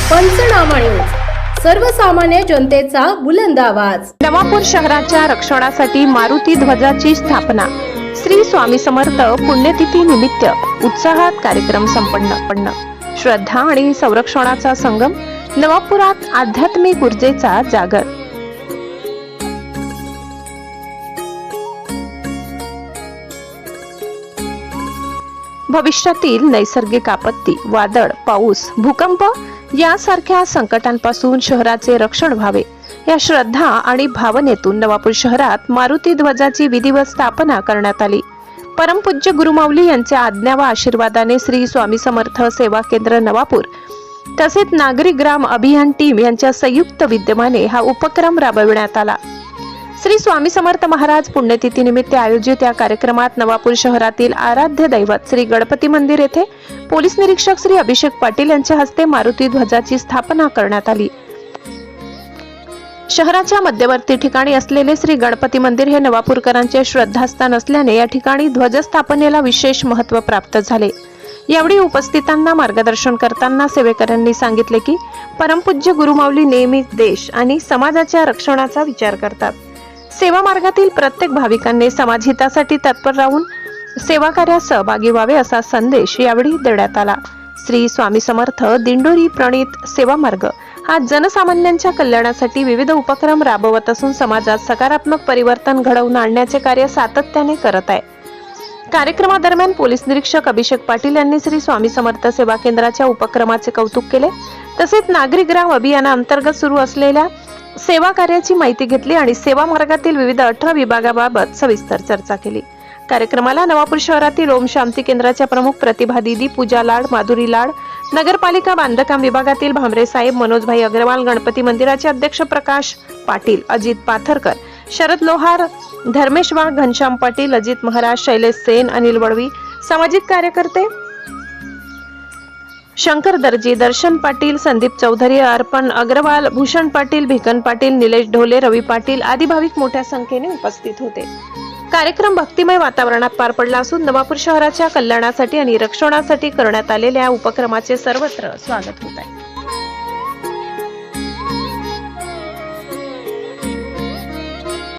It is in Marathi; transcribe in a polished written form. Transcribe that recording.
पंचनामा न्यूज, सर्वसामान्य जनतेचा बुलंद आवाज। नवापूर शहराच्या रक्षणासाठी मारुती ध्वजाची स्थापना। श्री स्वामी समर्थ पुण्यतिथी निमित्त उत्साहात कार्यक्रम संपन्न। श्रद्धा आणि संरक्षणाचा संगम, नवापुरात आध्यात्मिक ऊर्जेचा जागर। भविष्यातील नैसर्गिक आपत्ती, वादळ, पाऊस, भूकंप यासारख्या संकटांपासून शहराचे रक्षण व्हावे या श्रद्धा आणि भावनेतून नवापूर शहरात मारुती ध्वजाची विधिवत स्थापना करण्यात आली। परमपूज्य गुरुमाऊली यांच्या आज्ञा व आशीर्वादाने श्री स्वामी समर्थ सेवा केंद्र नवापूर तसेच नागरी ग्राम अभियान टीम यांच्या संयुक्त विद्यमाने हा उपक्रम राबविण्यात आला। श्री स्वामी समर्थ महाराज पुण्यतिथी निमित्त आयोजित या कार्यक्रमात नवापूर शहरातील आराध्य दैवत श्री गणपती मंदिर येथे पोलीस निरीक्षक श्री अभिषेक पाटील यांच्या हस्ते मारुती ध्वजाची स्थापना करण्यात आली। शहराच्या मध्यवर्ती ठिकाणी असलेले श्री गणपती मंदिर हे नवापूरकरांचे श्रद्धास्थान असल्याने या ठिकाणी ध्वजस्थापनेला विशेष महत्त्व प्राप्त झाले। यावेळी उपस्थितांना मार्गदर्शन करताना सेवेकरांनी सांगितले की परमपूज्य गुरुमाऊली नेहमी देश आणि समाजाच्या रक्षणाचा विचार करतात। सेवा मार्गातील प्रत्येक भाविकांनी समाजहितासाठी तत्पर राहून सेवा कार्यात सहभागी व्हावे असा संदेश यावेळी देण्यात आला। श्री स्वामी समर्थ दिंडोरी प्रणित सेवा मार्ग हा जनसामान्यांच्या कल्याणासाठी विविध उपक्रम राबवत असून समाजात सकारात्मक परिवर्तन घडवून आणण्याचे कार्य सातत्याने करत आहे। कार्यक्रमादरम्यान पोलीस निरीक्षक अभिषेक पाटील यांनी श्री स्वामी समर्थ सेवा केंद्राच्या उपक्रमाचे कौतुक केले। तसेच नागरी ग्राम अभियानाअंतर्गत सुरू असलेल्या सेवा कार्याची माहिती घेतली आणि सेवा मार्गातील विविध 18 विभागाबाबत सविस्तर चर्चा केली। कार्यक्रमाला नवापूर शहरातील ओम शांती केंद्राच्या प्रमुख प्रतिभा दीदी, पूजा लाड, माधुरी लाड, नगरपालिका बांधकाम विभागातील भामरे साहेब, मनोजभाई अग्रवाल, गणपती मंदिराचे अध्यक्ष प्रकाश पाटील, अजित पाथरकर, शरद लोहार, धर्मेश वाघ, घनश्याम पाटील, अजित महाराज, शैलेश सेन, अनिल वडवी, सामाजिक कार्यकर्ते शंकर दर्जी, दर्शन पाटील, संदीप चौधरी, अर्पण अग्रवाल, भूषण पाटील, भिकन पाटील, निलेश ढोले, रवी पाटील आदी भाविक मोठ्या संख्येने उपस्थित होते। कार्यक्रम भक्तिमय वातावरणात पार पडला असून नवापूर शहराच्या कल्याणासाठी आणि रक्षणासाठी करण्यात आलेल्या उपक्रमाचे सर्वत्र स्वागत होत आहे।